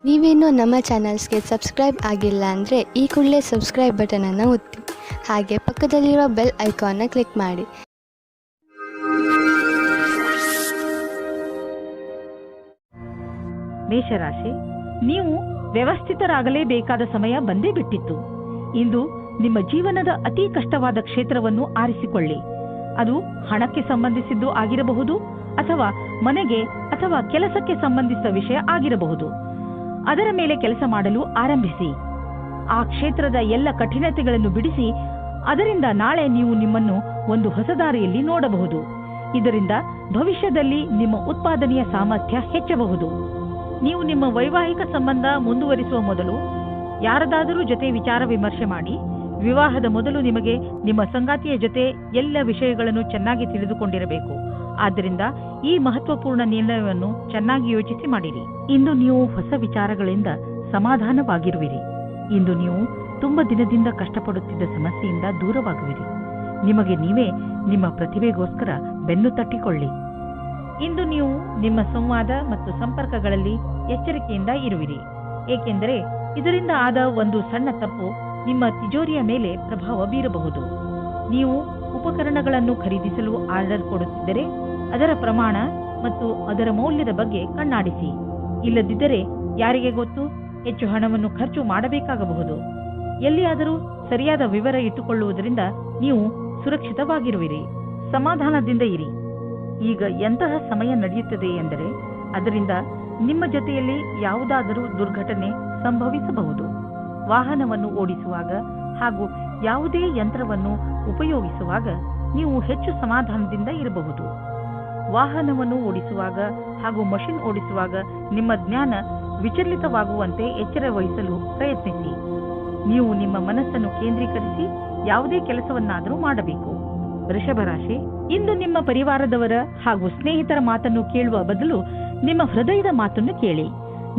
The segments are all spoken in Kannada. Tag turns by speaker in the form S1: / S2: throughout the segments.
S1: ನೀವೇನೂ ನಮ್ಮ ಚಾನಲ್ಸ್ಗೆ ಸಬ್ಸ್ಕ್ರೈಬ್ ಆಗಿಲ್ಲ ಅಂದರೆ ಈ ಕೂಡಲೇ ಸಬ್ಸ್ಕ್ರೈಬ್ ಬಟನನ್ನು ಒತ್ತಿ, ಹಾಗೆ ಪಕ್ಕದಲ್ಲಿರುವ ಬೆಲ್ ಐಕಾನ್ನ ಕ್ಲಿಕ್ ಮಾಡಿ.
S2: ಮೇಷರಾಶಿ, ನೀವು ವ್ಯವಸ್ಥಿತರಾಗಲೇಬೇಕಾದ ಸಮಯ ಬಂದೇ ಬಿಟ್ಟಿತ್ತು. ಇಂದು ನಿಮ್ಮ ಜೀವನದ ಅತಿ ಕಷ್ಟವಾದ ಕ್ಷೇತ್ರವನ್ನು ಆರಿಸಿಕೊಳ್ಳಿ. ಅದು ಹಣಕ್ಕೆ ಸಂಬಂಧಿಸಿದ್ದು ಆಗಿರಬಹುದು, ಅಥವಾ ಮನೆಗೆ ಅಥವಾ ಕೆಲಸಕ್ಕೆ ಸಂಬಂಧಿಸಿದ ವಿಷಯ ಆಗಿರಬಹುದು. ಅದರ ಮೇಲೆ ಕೆಲಸ ಮಾಡಲು ಆರಂಭಿಸಿ. ಆ ಕ್ಷೇತ್ರದ ಎಲ್ಲ ಕಠಿಣತೆಗಳನ್ನು ಬಿಡಿಸಿ, ಅದರಿಂದ ನಾಳೆ ನೀವು ನಿಮ್ಮನ್ನು ಒಂದು ಹೊಸ ದಾರಿಯಲ್ಲಿ ನೋಡಬಹುದು. ಇದರಿಂದ ಭವಿಷ್ಯದಲ್ಲಿ ನಿಮ್ಮ ಉತ್ಪಾದನೆಯ ಸಾಮರ್ಥ್ಯ ಹೆಚ್ಚಬಹುದು. ನೀವು ನಿಮ್ಮ ವೈವಾಹಿಕ ಸಂಬಂಧ ಮುಂದುವರಿಸುವ ಮೊದಲು ಯಾರದಾದರೂ ಜೊತೆ ವಿಚಾರ ವಿಮರ್ಶೆ ಮಾಡಿ. ವಿವಾಹದ ಮೊದಲು ನಿಮಗೆ ನಿಮ್ಮ ಸಂಗಾತಿಯ ಜೊತೆ ಎಲ್ಲ ವಿಷಯಗಳನ್ನು ಚೆನ್ನಾಗಿ ತಿಳಿದುಕೊಂಡಿರಬೇಕು. ಆದ್ದರಿಂದ ಈ ಮಹತ್ವಪೂರ್ಣ ನಿರ್ಣಯವನ್ನು ಚೆನ್ನಾಗಿ ಯೋಚಿಸಿ ಮಾಡಿರಿ. ಇಂದು ನೀವು ಹೊಸ ವಿಚಾರಗಳಿಂದ ಸಮಾಧಾನವಾಗಿರುವಿರಿ. ಇಂದು ನೀವು ತುಂಬ ದಿನದಿಂದ ಕಷ್ಟಪಡುತ್ತಿದ್ದ ಸಮಸ್ಯೆಯಿಂದ ದೂರವಾಗುವಿರಿ. ನಿಮಗೆ ನೀವೇ ನಿಮ್ಮ ಪ್ರತಿಭೆಗೋಸ್ಕರ ಬೆನ್ನು ತಟ್ಟಿಕೊಳ್ಳಿ. ಇಂದು ನೀವು ನಿಮ್ಮ ಸಂವಾದ ಮತ್ತು ಸಂಪರ್ಕಗಳಲ್ಲಿ ಎಚ್ಚರಿಕೆಯಿಂದ ಇರುವಿರಿ, ಏಕೆಂದರೆ ಇದರಿಂದ ಆದ ಒಂದು ಸಣ್ಣ ತಪ್ಪು ನಿಮ್ಮ ತಿಜೋರಿಯ ಮೇಲೆ ಪ್ರಭಾವ ಬೀರಬಹುದು. ನೀವು ಉಪಕರಣಗಳನ್ನು ಖರೀದಿಸಲು ಆರ್ಡರ್ ಕೊಡುತ್ತಿದ್ದರೆ ಅದರ ಪ್ರಮಾಣ ಮತ್ತು ಅದರ ಮೌಲ್ಯದ ಬಗ್ಗೆ ಕಣ್ಣಾಡಿಸಿ. ಇಲ್ಲದಿದ್ದರೆ ಯಾರಿಗೆ ಗೊತ್ತು, ಹೆಚ್ಚು ಹಣವನ್ನು ಖರ್ಚು ಮಾಡಬೇಕಾಗಬಹುದು. ಎಲ್ಲಿಯಾದರೂ ಸರಿಯಾದ ವಿವರ ಇಟ್ಟುಕೊಳ್ಳುವುದರಿಂದ ನೀವು ಸುರಕ್ಷಿತವಾಗಿರುವಿರಿ. ಸಮಾಧಾನದಿಂದ ಇರಿ. ಈಗ ಎಂತಹ ಸಮಯ ನಡೆಯುತ್ತದೆ ಎಂದರೆ ಅದರಿಂದ ನಿಮ್ಮ ಜೊತೆಯಲ್ಲಿ ಯಾವುದಾದರೂ ದುರ್ಘಟನೆ ಸಂಭವಿಸಬಹುದು. ವಾಹನವನ್ನು ಓಡಿಸುವಾಗ ಹಾಗೂ ಯಾವುದೇ ಯಂತ್ರವನ್ನು ಉಪಯೋಗಿಸುವಾಗ ನೀವು ಹೆಚ್ಚು ಸಮಾಧಾನದಿಂದ ಇರಬಹುದು. ವಾಹನವನ್ನು ಓಡಿಸುವಾಗ ಹಾಗೂ ಮಷಿನ್ ಓಡಿಸುವಾಗ ನಿಮ್ಮ ಜ್ಞಾನ ವಿಚಲಿತವಾಗುವಂತೆ ಎಚ್ಚರ ವಹಿಸಲು ಪ್ರಯತ್ನಿಸಿ. ನೀವು ನಿಮ್ಮ ಮನಸ್ಸನ್ನು ಕೇಂದ್ರೀಕರಿಸಿ ಯಾವುದೇ ಕೆಲಸವನ್ನಾದರೂ ಮಾಡಬೇಕು. ವೃಷಭ ರಾಶಿ, ಇಂದು ನಿಮ್ಮ ಪರಿವಾರದವರ ಹಾಗೂ ಸ್ನೇಹಿತರ ಮಾತನ್ನು ಕೇಳುವ ಬದಲು ನಿಮ್ಮ ಹೃದಯದ ಮಾತನ್ನು ಕೇಳಿ.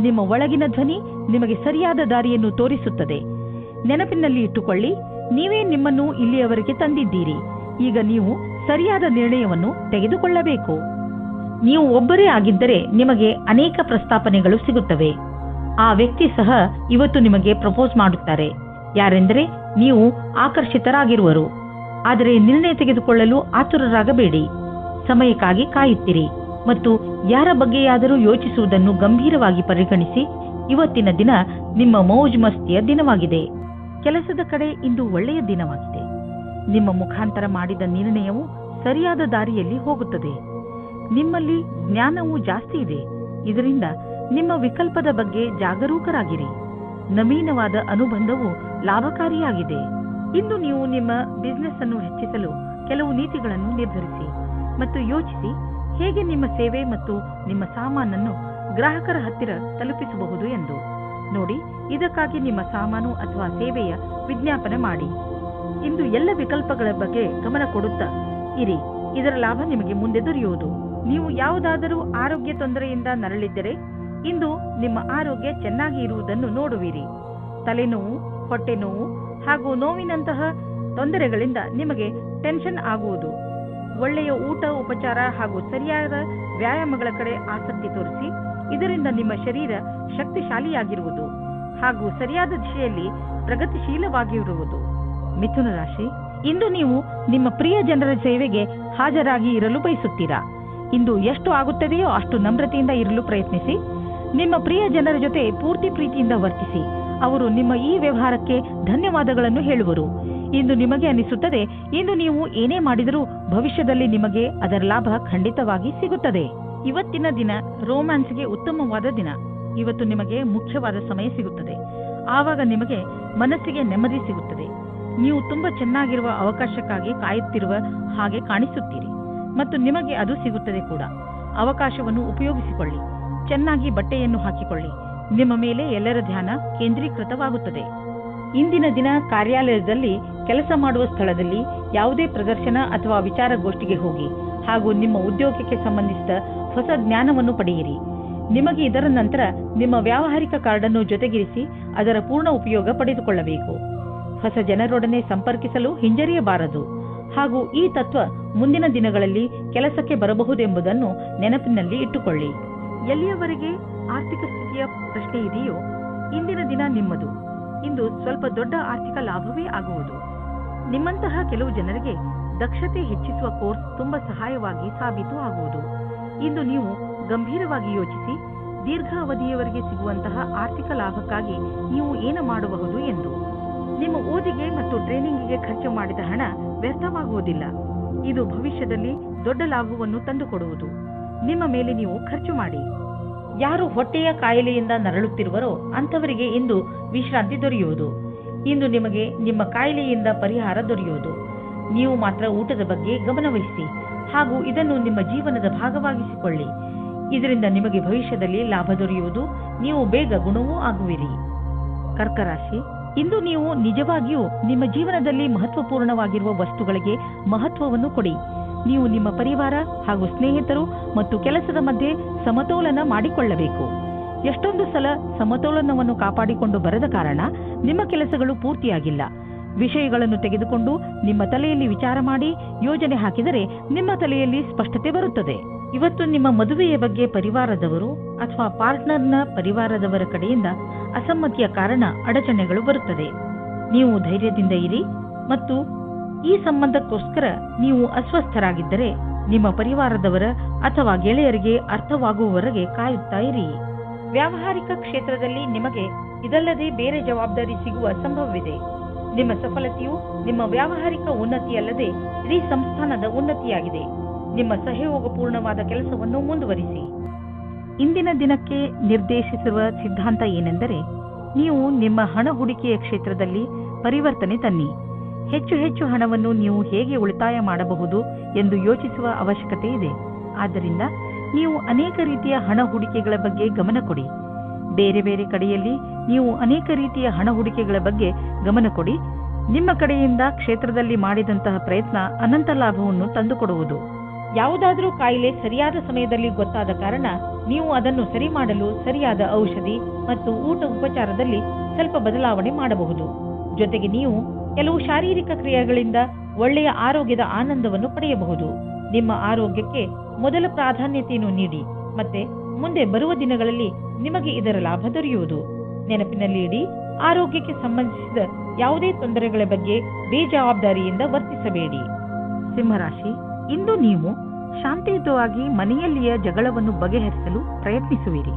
S2: ನಿಮ್ಮ ಒಳಗಿನ ಧ್ವನಿ ನಿಮಗೆ ಸರಿಯಾದ ದಾರಿಯನ್ನು ತೋರಿಸುತ್ತದೆ. ನೆನಪಿನಲ್ಲಿ ಇಟ್ಟುಕೊಳ್ಳಿ, ನೀವೇ ನಿಮ್ಮನ್ನು ಇಲ್ಲಿಯವರೆಗೆ ತಂದಿದ್ದೀರಿ. ಈಗ ನೀವು ಸರಿಯಾದ ನಿರ್ಣಯವನ್ನು ತೆಗೆದುಕೊಳ್ಳಬೇಕು. ನೀವು ಒಬ್ಬರೇ ಆಗಿದ್ದರೆ ನಿಮಗೆ ಅನೇಕ ಪ್ರಸ್ತಾಪನೆಗಳು ಸಿಗುತ್ತವೆ. ಆ ವ್ಯಕ್ತಿ ಸಹ ಇವತ್ತು ನಿಮಗೆ ಪ್ರಪೋಸ್ ಮಾಡುತ್ತಾರೆ. ಯಾರೆಂದರೆ ನೀವು ಆಕರ್ಷಿತರಾಗಿರುವರು. ಆದರೆ ನಿರ್ಣಯ ತೆಗೆದುಕೊಳ್ಳಲು ಆತುರರಾಗಬೇಡಿ. ಸಮಯಕ್ಕಾಗಿ ಕಾಯುತ್ತಿರಿ ಮತ್ತು ಯಾರ ಬಗ್ಗೆಯಾದರೂ ಯೋಚಿಸುವುದನ್ನು ಗಂಭೀರವಾಗಿ ಪರಿಗಣಿಸಿ. ಇವತ್ತಿನ ದಿನ ನಿಮ್ಮ ಮೌಜ್ ಮಸ್ತಿಯ ದಿನವಾಗಿದೆ. ಕೆಲಸದ ಕಡೆ ಇಂದು ಒಳ್ಳೆಯ ದಿನವಾಗಿದೆ. ನಿಮ್ಮ ಮುಖಾಂತರ ಮಾಡಿದ ನಿರ್ಣಯವು ಸರಿಯಾದ ದಾರಿಯಲ್ಲಿ ಹೋಗುತ್ತದೆ. ನಿಮ್ಮಲ್ಲಿ ಜ್ಞಾನವೂ ಜಾಸ್ತಿ ಇದೆ. ಇದರಿಂದ ನಿಮ್ಮ ವಿಕಲ್ಪದ ಬಗ್ಗೆ ಜಾಗರೂಕರಾಗಿರಿ. ನವೀನವಾದ ಅನುಬಂಧವು ಲಾಭಕಾರಿಯಾಗಿದೆ. ಇಂದು ನೀವು ನಿಮ್ಮ ಬಿಸಿನೆಸ್ ಅನ್ನು ಹೆಚ್ಚಿಸಲು ಕೆಲವು ನೀತಿಗಳನ್ನು ನಿರ್ಧರಿಸಿ ಮತ್ತು ಯೋಚಿಸಿ ಹೇಗೆ ನಿಮ್ಮ ಸೇವೆ ಮತ್ತು ನಿಮ್ಮ ಸಾಮಾನನ್ನು ಗ್ರಾಹಕರ ಹತ್ತಿರ ತಲುಪಿಸಬಹುದು ಎಂದು ನೋಡಿ. ಇದಕ್ಕಾಗಿ ನಿಮ್ಮ ಸಾಮಾನು ಅಥವಾ ಸೇವೆಯ ವಿಜ್ಞಾಪನೆ ಮಾಡಿ. ಇಂದು ಎಲ್ಲ ವಿಕಲ್ಪಗಳ ಬಗ್ಗೆ ಗಮನ ಕೊಡುತ್ತಾ ಇರಿ. ಇದರ ಲಾಭ ನಿಮಗೆ ಮುಂದೆ ದೊರೆಯುವುದು. ನೀವು ಯಾವುದಾದರೂ ಆರೋಗ್ಯ ತೊಂದರೆಯಿಂದ ನರಳಿದ್ದರೆ ಇಂದು ನಿಮ್ಮ ಆರೋಗ್ಯ ಚೆನ್ನಾಗಿ ಇರುವುದನ್ನು ನೋಡುವಿರಿ. ತಲೆನೋವು, ಹೊಟ್ಟೆ ನೋವು ಹಾಗೂ ನೋವಿನಂತಹ ತೊಂದರೆಗಳಿಂದ ನಿಮಗೆ ಟೆನ್ಷನ್ ಆಗುವುದು. ಒಳ್ಳೆಯ ಊಟ, ಉಪಚಾರ ಹಾಗೂ ಸರಿಯಾದ ವ್ಯಾಯಾಮಗಳ ಕಡೆ ಆಸಕ್ತಿ ತೋರಿಸಿ. ಇದರಿಂದ ನಿಮ್ಮ ಶರೀರ ಶಕ್ತಿಶಾಲಿಯಾಗಿರುವುದು ಹಾಗೂ ಸರಿಯಾದ ದಿಶೆಯಲ್ಲಿ ಪ್ರಗತಿಶೀಲವಾಗಿರುವುದು. ಮಿಥುನ ರಾಶಿ, ಇಂದು ನೀವು ನಿಮ್ಮ ಪ್ರಿಯ ಜನರ ಸೇವೆಗೆ ಹಾಜರಾಗಿ ಇರಲು ಬಯಸುತ್ತೀರಾ. ಇಂದು ಎಷ್ಟು ಆಗುತ್ತದೆಯೋ ಅಷ್ಟು ನಮ್ರತೆಯಿಂದ ಇರಲು ಪ್ರಯತ್ನಿಸಿ. ನಿಮ್ಮ ಪ್ರಿಯ ಜನರ ಜೊತೆ ಪೂರ್ತಿ ಪ್ರೀತಿಯಿಂದ ವರ್ತಿಸಿ. ಅವರು ನಿಮ್ಮ ಈ ವ್ಯವಹಾರಕ್ಕೆ ಧನ್ಯವಾದಗಳನ್ನು ಹೇಳುವರು. ಇಂದು ನಿಮಗೆ ಅನಿಸುತ್ತದೆ, ಇಂದು ನೀವು ಏನೇ ಮಾಡಿದರೂ ಭವಿಷ್ಯದಲ್ಲಿ ನಿಮಗೆ ಅದರ ಲಾಭ ಖಂಡಿತವಾಗಿ ಸಿಗುತ್ತದೆ. ಇವತ್ತಿನ ದಿನ ರೋಮ್ಯಾನ್ಸ್ಗೆ ಉತ್ತಮವಾದ ದಿನ. ಇವತ್ತು ನಿಮಗೆ ಮುಖ್ಯವಾದ ಸಮಯ ಸಿಗುತ್ತದೆ. ಆವಾಗ ನಿಮಗೆ ಮನಸ್ಸಿಗೆ ನೆಮ್ಮದಿ ಸಿಗುತ್ತದೆ. ನೀವು ತುಂಬಾ ಚೆನ್ನಾಗಿರುವ ಅವಕಾಶಕ್ಕಾಗಿ ಕಾಯುತ್ತಿರುವ ಹಾಗೆ ಕಾಣಿಸುತ್ತೀರಿ ಮತ್ತು ನಿಮಗೆ ಅದು ಸಿಗುತ್ತದೆ ಕೂಡ. ಅವಕಾಶವನ್ನು ಉಪಯೋಗಿಸಿಕೊಳ್ಳಿ. ಚೆನ್ನಾಗಿ ಬಟ್ಟೆಯನ್ನು ಹಾಕಿಕೊಳ್ಳಿ. ನಿಮ್ಮ ಮೇಲೆ ಎಲ್ಲರ ಧ್ಯಾನ ಕೇಂದ್ರೀಕೃತವಾಗುತ್ತದೆ. ಇಂದಿನ ದಿನ ಕಾರ್ಯಾಲಯದಲ್ಲಿ ಕೆಲಸ ಮಾಡುವ ಸ್ಥಳದಲ್ಲಿ ಯಾವುದೇ ಪ್ರದರ್ಶನ ಅಥವಾ ವಿಚಾರಗೋಷ್ಠಿಗೆ ಹೋಗಿ ಹಾಗೂ ನಿಮ್ಮ ಉದ್ಯೋಗಕ್ಕೆ ಸಂಬಂಧಿಸಿದ ಹೊಸ ಜ್ಞಾನವನ್ನು ಪಡೆಯಿರಿ. ನಿಮಗೆ ಇದರ ನಂತರ ನಿಮ್ಮ ವ್ಯಾವಹಾರಿಕ ಕಾರ್ಡನ್ನು ಜೊತೆಗಿರಿಸಿ ಅದರ ಪೂರ್ಣ ಉಪಯೋಗ ಪಡೆದುಕೊಳ್ಳಬೇಕು. ಹೊಸ ಜನರೊಡನೆ ಸಂಪರ್ಕಿಸಲು ಹಿಂಜರಿಯಬಾರದು ಹಾಗೂ ಈ ತತ್ವ ಮುಂದಿನ ದಿನಗಳಲ್ಲಿ ಕೆಲಸಕ್ಕೆ ಬರಬಹುದೆಂಬುದನ್ನು ನೆನಪಿನಲ್ಲಿ ಇಟ್ಟುಕೊಳ್ಳಿ. ಎಲ್ಲಿಯವರೆಗೆ ಆರ್ಥಿಕ ಸ್ಥಿತಿಯ ಪ್ರಶ್ನೆ ಇದೆಯೋ ಇಂದಿನ ದಿನ ನಿಮ್ಮದು. ಇಂದು ಸ್ವಲ್ಪ ದೊಡ್ಡ ಆರ್ಥಿಕ ಲಾಭವೇ ಆಗುವುದು. ನಿಮ್ಮಂತಹ ಕೆಲವು ಜನರಿಗೆ ದಕ್ಷತೆ ಹೆಚ್ಚಿಸುವ ಕೋರ್ಸ್ ತುಂಬಾ ಸಹಾಯವಾಗಿ ಸಾಬೀತು ಆಗುವುದು. ಇಂದು ನೀವು ಗಂಭೀರವಾಗಿ ಯೋಚಿಸಿ ದೀರ್ಘ ಅವಧಿಯವರೆಗೆ ಸಿಗುವಂತಹ ಆರ್ಥಿಕ ಲಾಭಕ್ಕಾಗಿ ನೀವು ಏನು ಮಾಡಬಹುದು ಎಂದು. ನಿಮ್ಮ ಓದಿಗೆ ಮತ್ತು ಟ್ರೈನಿಂಗಿಗೆ ಖರ್ಚು ಮಾಡಿದ ಹಣ ವ್ಯರ್ಥವಾಗುವುದಿಲ್ಲ. ಇದು ಭವಿಷ್ಯದಲ್ಲಿ ದೊಡ್ಡ ಲಾಭವನ್ನು ತಂದುಕೊಡುವುದು. ನಿಮ್ಮ ಮೇಲೆ ನೀವು ಖರ್ಚು ಮಾಡಿ. ಯಾರು ಹೊಟ್ಟೆಯ ಕಾಯಿಲೆಯಿಂದ ನರಳುತ್ತಿರುವರೋ ಅಂಥವರಿಗೆ ಇಂದು ವಿಶ್ರಾಂತಿ ದೊರೆಯುವುದು. ಇಂದು ನಿಮಗೆ ನಿಮ್ಮ ಕಾಯಿಲೆಯಿಂದ ಪರಿಹಾರ ದೊರೆಯುವುದು. ನೀವು ಮಾತ್ರ ಊಟದ ಬಗ್ಗೆ ಗಮನವಹಿಸಿ ಹಾಗೂ ಇದನ್ನು ನಿಮ್ಮ ಜೀವನದ ಭಾಗವಾಗಿಸಿಕೊಳ್ಳಿ. ಇದರಿಂದ ನಿಮಗೆ ಭವಿಷ್ಯದಲ್ಲಿ ಲಾಭ ದೊರೆಯುವುದು. ನೀವು ಬೇಗ ಗುಣವೂ ಆಗುವಿರಿ. ಕರ್ಕ ರಾಶಿ, ಇಂದು ನೀವು ನಿಜವಾಗಿಯೂ ನಿಮ್ಮ ಜೀವನದಲ್ಲಿ ಮಹತ್ವಪೂರ್ಣವಾಗಿರುವ ವಸ್ತುಗಳಿಗೆ ಮಹತ್ವವನ್ನು ಕೊಡಿ. ನೀವು ನಿಮ್ಮ ಪರಿವಾರ ಹಾಗೂ ಸ್ನೇಹಿತರು ಮತ್ತು ಕೆಲಸದ ಮಧ್ಯೆ ಸಮತೋಲನ ಮಾಡಿಕೊಳ್ಳಬೇಕು. ಎಷ್ಟೊಂದು ಸಲ ಸಮತೋಲನವನ್ನು ಕಾಪಾಡಿಕೊಂಡು ಬರದ ಕಾರಣ ನಿಮ್ಮ ಕೆಲಸಗಳು ಪೂರ್ತಿಯಾಗಿಲ್ಲ. ವಿಷಯಗಳನ್ನು ತೆಗೆದುಕೊಂಡು ನಿಮ್ಮ ತಲೆಯಲ್ಲಿ ವಿಚಾರ ಮಾಡಿ ಯೋಜನೆ ಹಾಕಿದರೆ ನಿಮ್ಮ ತಲೆಯಲ್ಲಿ ಸ್ಪಷ್ಟತೆ ಬರುತ್ತದೆ. ಇವತ್ತು ನಿಮ್ಮ ಮದುವೆಯ ಬಗ್ಗೆ ಪರಿವಾರದವರು ಅಥವಾ ಪಾರ್ಟ್ನರ್ನ ಪರಿವಾರದವರ ಕಡೆಯಿಂದ ಅಸಮ್ಮತಿಯ ಕಾರಣ ಅಡಚಣೆಗಳು ಬರುತ್ತದೆ. ನೀವು ಧೈರ್ಯದಿಂದ ಇರಿ ಮತ್ತು ಈ ಸಂಬಂಧಕ್ಕೋಸ್ಕರ ನೀವು ಅಸ್ವಸ್ಥರಾಗಿದ್ದರೆ ನಿಮ್ಮ ಪರಿವಾರದವರ ಅಥವಾ ಗೆಳೆಯರಿಗೆ ಅರ್ಥವಾಗುವವರೆಗೆ ಕಾಯುತ್ತಾ ಇರಿ. ವ್ಯಾವಹಾರಿಕ ಕ್ಷೇತ್ರದಲ್ಲಿ ನಿಮಗೆ ಇದಲ್ಲದೆ ಬೇರೆ ಜವಾಬ್ದಾರಿ ಸಿಗುವ ಸಂಭವವಿದೆ. ನಿಮ್ಮ ಸಫಲತೆಯು ನಿಮ್ಮ ವ್ಯಾವಹಾರಿಕ ಉನ್ನತಿಯಲ್ಲದೆ ಇಡೀ ಸಂಸ್ಥಾನದ ಉನ್ನತಿಯಾಗಿದೆ. ನಿಮ್ಮ ಸಹಯೋಗಪೂರ್ಣವಾದ ಕೆಲಸವನ್ನು ಮುಂದುವರಿಸಿ. ಇಂದಿನ ದಿನಕ್ಕೆ ನಿರ್ದೇಶಿಸಿರುವ ಸಿದ್ಧಾಂತ ಏನೆಂದರೆ, ನೀವು ನಿಮ್ಮ ಹಣ ಹೂಡಿಕೆಯ ಕ್ಷೇತ್ರದಲ್ಲಿ ಪರಿವರ್ತನೆ ತನ್ನಿ. ಹೆಚ್ಚು ಹೆಚ್ಚು ಹಣವನ್ನು ನೀವು ಹೇಗೆ ಉಳಿತಾಯ ಮಾಡಬಹುದು ಎಂದು ಯೋಚಿಸುವ ಅವಶ್ಯಕತೆ ಇದೆ. ಆದ್ದರಿಂದ ನೀವು ಅನೇಕ ರೀತಿಯ ಹಣ ಹೂಡಿಕೆಗಳ ಬಗ್ಗೆ ಗಮನ ಕೊಡಿ. ಬೇರೆ ಬೇರೆ ಕಡೆಯಲ್ಲಿ ನೀವು ಅನೇಕ ರೀತಿಯ ಹಣ ಹೂಡಿಕೆಗಳ ಬಗ್ಗೆ ಗಮನ ಕೊಡಿ. ನಿಮ್ಮ ಕಡೆಯಿಂದ ಕ್ಷೇತ್ರದಲ್ಲಿ ಮಾಡಿದಂತಹ ಪ್ರಯತ್ನ ಅನಂತ ಲಾಭವನ್ನು ತಂದುಕೊಡುವುದು. ಯಾವುದಾದರೂ ಕಾಯಿಲೆ ಸರಿಯಾದ ಸಮಯದಲ್ಲಿ ಗೊತ್ತಾದ ಕಾರಣ ನೀವು ಅದನ್ನು ಸರಿ ಮಾಡಲು ಸರಿಯಾದ ಔಷಧಿ ಮತ್ತು ಊಟ ಉಪಚಾರದಲ್ಲಿ ಸ್ವಲ್ಪ ಬದಲಾವಣೆ ಮಾಡಬಹುದು. ಜೊತೆಗೆ ನೀವು ಕೆಲವು ಶಾರೀರಿಕ ಕ್ರಿಯೆಗಳಿಂದ ಒಳ್ಳೆಯ ಆರೋಗ್ಯದ ಆನಂದವನ್ನು ಪಡೆಯಬಹುದು. ನಿಮ್ಮ ಆರೋಗ್ಯಕ್ಕೆ ಮೊದಲ ಪ್ರಾಧಾನ್ಯತೆಯನ್ನು ನೀಡಿ ಮತ್ತೆ ಮುಂದೆ ಬರುವ ದಿನಗಳಲ್ಲಿ ನಿಮಗೆ ಇದರ ಲಾಭ ದೊರೆಯುವುದು. ನೆನಪಿನಲ್ಲಿ ಇಡಿ, ಆರೋಗ್ಯಕ್ಕೆ ಸಂಬಂಧಿಸಿದ ಯಾವುದೇ ತೊಂದರೆಗಳ ಬಗ್ಗೆ ಬೇಜವಾಬ್ದಾರಿಯಿಂದ ವರ್ತಿಸಬೇಡಿ. ಸಿಂಹರಾಶಿ, ಇಂದು ನೀವು ಶಾಂತಿಯುತವಾಗಿ ಮನೆಯಲ್ಲಿಯ ಜಗಳವನ್ನು ಬಗೆಹರಿಸಲು ಪ್ರಯತ್ನಿಸುವಿರಿ.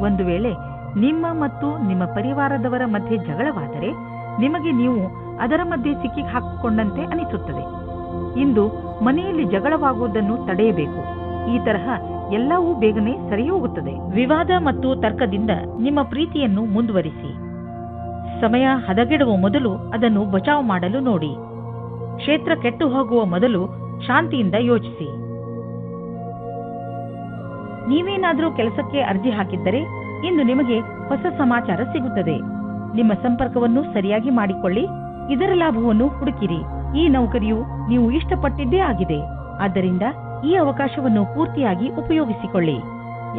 S2: ಒಂದು ವೇಳೆ ನಿಮ್ಮ ಮತ್ತು ನಿಮ್ಮ ಪರಿವಾರದವರ ಮಧ್ಯೆ ಜಗಳವಾದರೆ ನಿಮಗೆ ನೀವು ಅದರ ಮಧ್ಯೆ ಸಿಕ್ಕಿ ಹಾಕಿಕೊಂಡಂತೆ ಅನಿಸುತ್ತದೆ. ಇಂದು ಮನೆಯಲ್ಲಿ ಜಗಳವಾಗುವುದನ್ನು ತಡೆಯಬೇಕು. ಈ ತರಹ ಎಲ್ಲವೂ ಬೇಗನೆ ಸರಿ ಹೋಗುತ್ತದೆ. ವಿವಾದ ಮತ್ತು ತರ್ಕದಿಂದ ನಿಮ್ಮ ಪ್ರೀತಿಯನ್ನು ಮುಂದುವರಿಸಿ. ಸಮಯ ಹದಗೆಡುವ ಮೊದಲು ಅದನ್ನು ಬಚಾವ್ ಮಾಡಲು ನೋಡಿ. ಕ್ಷೇತ್ರ ಕೆಟ್ಟು ಹೋಗುವ ಮೊದಲು ಶಾಂತಿಯಿಂದ ಯೋಚಿಸಿ. ನೀವೇನಾದರೂ ಕೆಲಸಕ್ಕೆ ಅರ್ಜಿ ಹಾಕಿದ್ದರೆ ಇಂದು ನಿಮಗೆ ಹೊಸ ಸಮಾಚಾರ ಸಿಗುತ್ತದೆ. ನಿಮ್ಮ ಸಂಪರ್ಕವನ್ನು ಸರಿಯಾಗಿ ಮಾಡಿಕೊಳ್ಳಿ. ಇದರ ಲಾಭವನ್ನು ಹುಡುಕಿರಿ. ಈ ನೌಕರಿಯು ನೀವು ಇಷ್ಟಪಟ್ಟಿದ್ದೇ ಆಗಿದೆ. ಆದ್ದರಿಂದ ಈ ಅವಕಾಶವನ್ನು ಪೂರ್ತಿಯಾಗಿ ಉಪಯೋಗಿಸಿಕೊಳ್ಳಿ.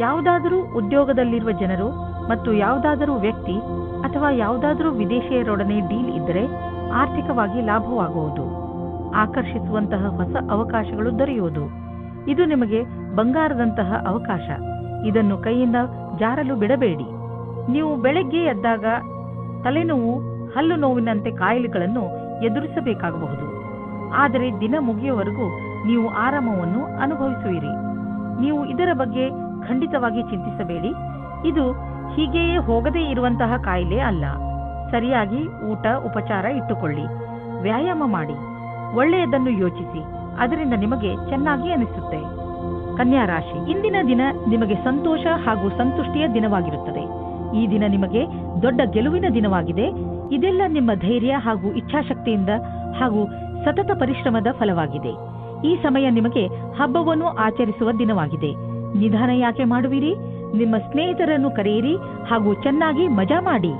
S2: ಯಾವುದಾದರೂ ಉದ್ಯೋಗದಲ್ಲಿರುವ ಜನರು ಮತ್ತು ಯಾವುದಾದರೂ ವ್ಯಕ್ತಿ ಅಥವಾ ಯಾವುದಾದರೂ ವಿದೇಶಿಯರೊಡನೆ ಡೀಲ್ ಇದ್ದರೆ ಆರ್ಥಿಕವಾಗಿ ಲಾಭವಾಗುವುದು. ಆಕರ್ಷಿಸುವಂತಹ ಹೊಸ ಅವಕಾಶಗಳು ದೊರೆಯುವುದು. ಇದು ನಿಮಗೆ ಬಂಗಾರದಂತಹ ಅವಕಾಶ. ಇದನ್ನು ಕೈಯಿಂದ ಜಾರಲು ಬಿಡಬೇಡಿ. ನೀವು ಬೆಳಗ್ಗೆ ಎದ್ದಾಗ ತಲೆನೋವು, ಹಲ್ಲು ನೋವಿನಂತೆ ಕಾಯಿಲೆಗಳನ್ನು ಎದುರಿಸಬೇಕಾಗಬಹುದು. ಆದರೆ ದಿನ ಮುಗಿಯುವವರೆಗೂ ನೀವು ಆರಾಮವನ್ನು ಅನುಭವಿಸುವಿರಿ. ನೀವು ಇದರ ಬಗ್ಗೆ ಖಂಡಿತವಾಗಿ ಚಿಂತಿಸಬೇಡಿ. ಇದು ಹೀಗೆಯೇ ಹೋಗದೇ ಇರುವಂತಹ ಕಾಯಿಲೆ ಅಲ್ಲ. ಸರಿಯಾಗಿ ಊಟ ಉಪಚಾರ ಇಟ್ಟುಕೊಳ್ಳಿ. ವ್ಯಾಯಾಮ ಮಾಡಿ. ಒಳ್ಳೆಯದನ್ನು ಯೋಚಿಸಿ. ಅದರಿಂದ ನಿಮಗೆ ಚೆನ್ನಾಗಿ ಅನಿಸುತ್ತೆ. ಕನ್ಯಾ ರಾಶಿ, ಇಂದಿನ ದಿನ ನಿಮಗೆ ಸಂತೋಷ ಹಾಗೂ ಸಂತುಷ್ಟಿಯ ದಿನವಾಗಿರುತ್ತದೆ. ಈ ದಿನ ನಿಮಗೆ ದೊಡ್ಡ ಗೆಲುವಿನ ದಿನವಾಗಿದೆ. ಇದೆಲ್ಲ ನಿಮ್ಮ ಧೈರ್ಯ ಹಾಗೂ ಇಚ್ಛಾಶಕ್ತಿಯಿಂದ ಹಾಗೂ ಸತತ ಪರಿಶ್ರಮದ ಫಲವಾಗಿದೆ. ಈ ಸಮಯ ನಿಮಗೆ ಹಬ್ಬವನ್ನು ಆಚರಿಸುವ ದಿನವಾಗಿದೆ. ನಿಧಾನ ಯಾಕೆ ಮಾಡುವಿರಿ? ನಿಮ್ಮ ಸ್ನೇಹಿತರನ್ನು ಕರೆಯಿರಿ ಹಾಗೂ ಚೆನ್ನಾಗಿ ಮಜಾ ಮಾಡಿ.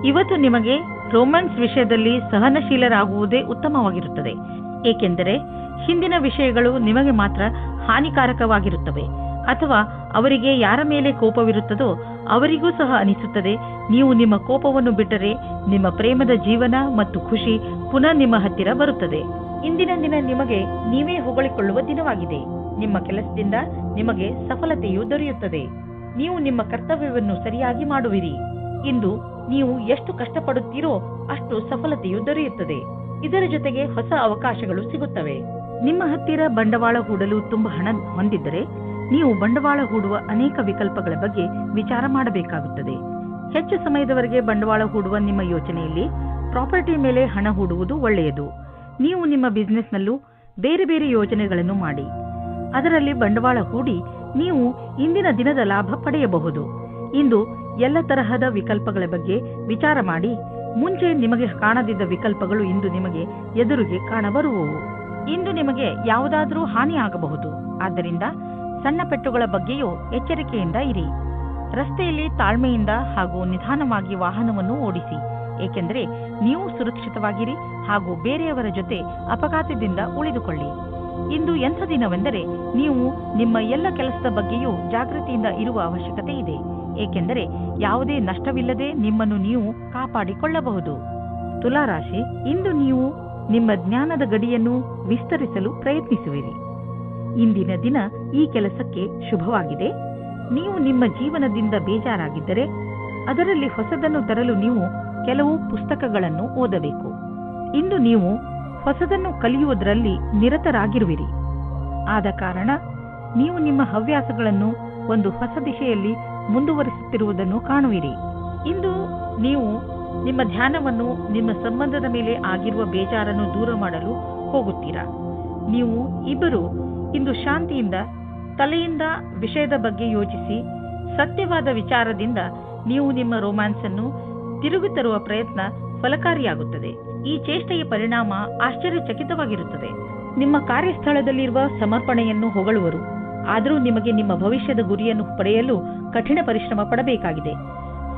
S2: ಇವತ್ತು ನಿಮಗೆ ರೊಮ್ಯಾನ್ಸ್ ವಿಷಯದಲ್ಲಿ ಸಹನಶೀಲರಾಗುವುದೇ ಉತ್ತಮವಾಗಿರುತ್ತದೆ. ಏಕೆಂದರೆ ಹಿಂದಿನ ವಿಷಯಗಳು ನಿಮಗೆ ಮಾತ್ರ ಹಾನಿಕಾರಕವಾಗಿರುತ್ತವೆ. ಅಥವಾ ಅವರಿಗೆ ಯಾರ ಮೇಲೆ ಕೋಪವಿರುತ್ತದೋ ಅವರಿಗೂ ಸಹ ಅನಿಸುತ್ತದೆ. ನೀವು ನಿಮ್ಮ ಕೋಪವನ್ನು ಬಿಟ್ಟರೆ ನಿಮ್ಮ ಪ್ರೇಮದ ಜೀವನ ಮತ್ತು ಖುಷಿ ಪುನಃ ನಿಮ್ಮ ಹತ್ತಿರ ಬರುತ್ತದೆ. ಇಂದಿನ ದಿನ ನಿಮಗೆ ನೀವೇ ಹೊಗಳಿಕೊಳ್ಳುವ ದಿನವಾಗಿದೆ. ನಿಮ್ಮ ಕೆಲಸದಿಂದ ನಿಮಗೆ ಸಫಲತೆಯು ದೊರೆಯುತ್ತದೆ. ನೀವು ನಿಮ್ಮ ಕರ್ತವ್ಯವನ್ನು ಸರಿಯಾಗಿ ಮಾಡುವಿರಿ. ಇಂದು ನೀವು ಎಷ್ಟು ಕಷ್ಟಪಡುತ್ತೀರೋ ಅಷ್ಟು ಸಫಲತೆಯು ದೊರೆಯುತ್ತದೆ. ಇದರ ಜೊತೆಗೆ ಹೊಸ ಅವಕಾಶಗಳು ಸಿಗುತ್ತವೆ. ನಿಮ್ಮ ಹತ್ತಿರ ಬಂಡವಾಳ ಹೂಡಲು ತುಂಬಾ ಹಣ ಹೊಂದಿದ್ದರೆ ನೀವು ಬಂಡವಾಳ ಹೂಡುವ ಅನೇಕ ವಿಕಲ್ಪಗಳ ಬಗ್ಗೆ ವಿಚಾರ ಮಾಡಬೇಕಾಗುತ್ತದೆ. ಹೆಚ್ಚು ಸಮಯದವರೆಗೆ ಬಂಡವಾಳ ಹೂಡುವ ನಿಮ್ಮ ಯೋಚನೆಯಲ್ಲಿ ಪ್ರಾಪರ್ಟಿ ಮೇಲೆ ಹಣ ಹೂಡುವುದು ಒಳ್ಳೆಯದು. ನೀವು ನಿಮ್ಮ ಬಿಸಿನೆಸ್ನಲ್ಲೂ ಬೇರೆ ಬೇರೆ ಯೋಜನೆಗಳನ್ನು ಮಾಡಿ ಅದರಲ್ಲಿ ಬಂಡವಾಳ ಹೂಡಿ ನೀವು ಇಂದಿನ ದಿನದ ಲಾಭ ಪಡೆಯಬಹುದು. ಇಂದು ಎಲ್ಲ ತರಹದ ವಿಕಲ್ಪಗಳ ಬಗ್ಗೆ ವಿಚಾರ ಮಾಡಿ. ಮುಂಚೆ ನಿಮಗೆ ಕಾಣದಿದ್ದ ವಿಕಲ್ಪಗಳು ಇಂದು ನಿಮಗೆ ಎದುರಿಗೆ ಕಾಣಬರುವವು. ಇಂದು ನಿಮಗೆ ಯಾವುದಾದರೂ ಹಾನಿ ಆಗಬಹುದು. ಆದ್ದರಿಂದ ಸಣ್ಣ ಪೆಟ್ಟುಗಳ ಬಗ್ಗೆಯೂ ಎಚ್ಚರಿಕೆಯಿಂದ ಇರಿ. ರಸ್ತೆಯಲ್ಲಿ ತಾಳ್ಮೆಯಿಂದ ಹಾಗೂ ನಿಧಾನವಾಗಿ ವಾಹನವನ್ನು ಓಡಿಸಿ, ಏಕೆಂದರೆ ನೀವು ಸುರಕ್ಷಿತವಾಗಿರಿ ಹಾಗೂ ಬೇರೆಯವರ ಜೊತೆ ಅಪಘಾತದಿಂದ ಉಳಿದುಕೊಳ್ಳಿ. ಇಂದು ಎಂಥ ದಿನವೆಂದರೆ ನೀವು ನಿಮ್ಮ ಎಲ್ಲ ಕೆಲಸದ ಬಗ್ಗೆಯೂ ಜಾಗೃತಿಯಿಂದ ಇರುವ ಅವಶ್ಯಕತೆ ಇದೆ, ಏಕೆಂದರೆ ಯಾವುದೇ ನಷ್ಟವಿಲ್ಲದೆ ನಿಮ್ಮನ್ನು ನೀವು ಕಾಪಾಡಿಕೊಳ್ಳಬಹುದು. ತುಲಾರಾಶಿ, ಇಂದು ನೀವು ನಿಮ್ಮ ಜ್ಞಾನದ ಗಡಿಯನ್ನು ವಿಸ್ತರಿಸಲು ಪ್ರಯತ್ನಿಸುವಿರಿ. ಇಂದಿನ ದಿನ ಈ ಕೆಲಸಕ್ಕೆ ಶುಭವಾಗಿದೆ. ನೀವು ನಿಮ್ಮ ಜೀವನದಿಂದ ಬೇಜಾರಾಗಿದ್ದರೆ ಅದರಲ್ಲಿ ಹೊಸದನ್ನು ತರಲು ನೀವು ಕೆಲವು ಪುಸ್ತಕಗಳನ್ನು ಓದಬೇಕು. ಇಂದು ನೀವು ಹೊಸದನ್ನು ಕಲಿಯುವುದರಲ್ಲಿ ನಿರತರಾಗಿರುವಿರಿ. ಆದ ಕಾರಣ ನೀವು ನಿಮ್ಮ ಹವ್ಯಾಸಗಳನ್ನು ಒಂದು ಹೊಸ ದಿಶೆಯಲ್ಲಿ ಮುಂದುವರಿಸುತ್ತಿರುವುದನ್ನು ಕಾಣುವಿರಿ. ಇಂದು ನೀವು ನಿಮ್ಮ ಧ್ಯಾನವನ್ನು ನಿಮ್ಮ ಸಂಬಂಧದ ಮೇಲೆ ಆಗಿರುವ ಬೇಜಾರನ್ನು ದೂರ ಮಾಡಲು ಹೋಗುತ್ತೀರಾ. ನೀವು ಇಬ್ಬರು ಇಂದು ಶಾಂತಿಯಿಂದ ತಲೆಯಿಂದ ವಿಷಯದ ಬಗ್ಗೆ ಯೋಚಿಸಿ ಸತ್ಯವಾದ ವಿಚಾರದಿಂದ ನೀವು ನಿಮ್ಮ ರೊಮ್ಯಾನ್ಸ್ ಅನ್ನು ತಿರುಗಿ ತರುವ ಪ್ರಯತ್ನ ಫಲಕಾರಿಯಾಗುತ್ತದೆ. ಈ ಚೇಷ್ಟೆಯ ಪರಿಣಾಮ ಆಶ್ಚರ್ಯಚಕಿತವಾಗಿರುತ್ತದೆ. ನಿಮ್ಮ ಕಾರ್ಯಸ್ಥಳದಲ್ಲಿರುವ ಸಮರ್ಪಣೆಯನ್ನು ಹೊಗಳುವರು. ಆದರೂ ನಿಮಗೆ ನಿಮ್ಮ ಭವಿಷ್ಯದ ಗುರಿಯನ್ನು ಪಡೆಯಲು ಕಠಿಣ ಪರಿಶ್ರಮ ಪಡಬೇಕಾಗಿದೆ.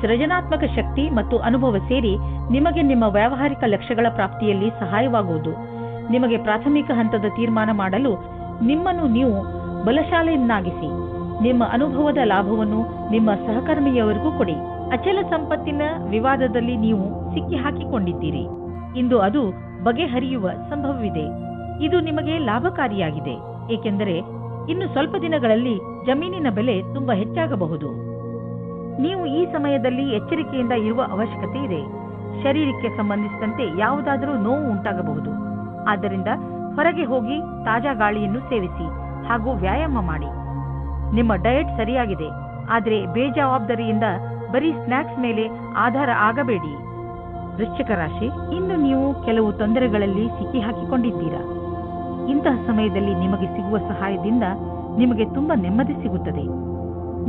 S2: ಸೃಜನಾತ್ಮಕ ಶಕ್ತಿ ಮತ್ತು ಅನುಭವ ಸೇರಿ ನಿಮಗೆ ನಿಮ್ಮ ವ್ಯಾವಹಾರಿಕ ಲಕ್ಷ್ಯಗಳ ಪ್ರಾಪ್ತಿಯಲ್ಲಿ ಸಹಾಯವಾಗುವುದು. ನಿಮಗೆ ಪ್ರಾಥಮಿಕ ಹಂತದ ತೀರ್ಮಾನ ಮಾಡಲು ನಿಮ್ಮನ್ನು ನೀವು ಬಲಶಾಲಿಯನ್ನಾಗಿಸಿ ನಿಮ್ಮ ಅನುಭವದ ಲಾಭವನ್ನು ನಿಮ್ಮ ಸಹಕರ್ಮಿಯವರಿಗೂ ಕೊಡಿ. ಅಚಲ ಸಂಪತ್ತಿನ ವಿವಾದದಲ್ಲಿ ನೀವು ಸಿಕ್ಕಿ ಹಾಕಿಕೊಂಡಿದ್ದೀರಿ. ಇಂದು ಅದು ಬಗೆಹರಿಯುವ ಸಂಭವವಿದೆ. ಇದು ನಿಮಗೆ ಲಾಭಕಾರಿಯಾಗಿದೆ, ಏಕೆಂದರೆ ಇನ್ನು ಸ್ವಲ್ಪ ದಿನಗಳಲ್ಲಿ ಜಮೀನಿನ ಬೆಲೆ ತುಂಬಾ ಹೆಚ್ಚಾಗಬಹುದು. ನೀವು ಈ ಸಮಯದಲ್ಲಿ ಎಚ್ಚರಿಕೆಯಿಂದ ಇರುವ ಅವಶ್ಯಕತೆ ಇದೆ. ಶರೀರಕ್ಕೆ ಸಂಬಂಧಿಸಿದಂತೆ ಯಾವುದಾದರೂ ನೋವು ಉಂಟಾಗಬಹುದು. ಆದ್ದರಿಂದ ಹೊರಗೆ ಹೋಗಿ ತಾಜಾ ಗಾಳಿಯನ್ನು ಸೇವಿಸಿ ಹಾಗೂ ವ್ಯಾಯಾಮ ಮಾಡಿ. ನಿಮ್ಮ ಡಯಟ್ ಸರಿಯಾಗಿದೆ, ಆದರೆ ಬೇಜವಾಬ್ದಾರಿಯಿಂದ ಬರೀ ಸ್ನಾಕ್ಸ್ ಮೇಲೆ ಆಧಾರ ಆಗಬೇಡಿ. ವೃಶ್ಚಿಕ ರಾಶಿ, ಇಂದು ನೀವು ಕೆಲವು ತೊಂದರೆಗಳಲ್ಲಿ ಸಿಕ್ಕಿ ಹಾಕಿಕೊಂಡಿದ್ದೀರಾ. ಇಂತಹ ಸಮಯದಲ್ಲಿ ನಿಮಗೆ ಸಿಗುವ ಸಹಾಯದಿಂದ ನಿಮಗೆ ತುಂಬಾ ನೆಮ್ಮದಿ ಸಿಗುತ್ತದೆ.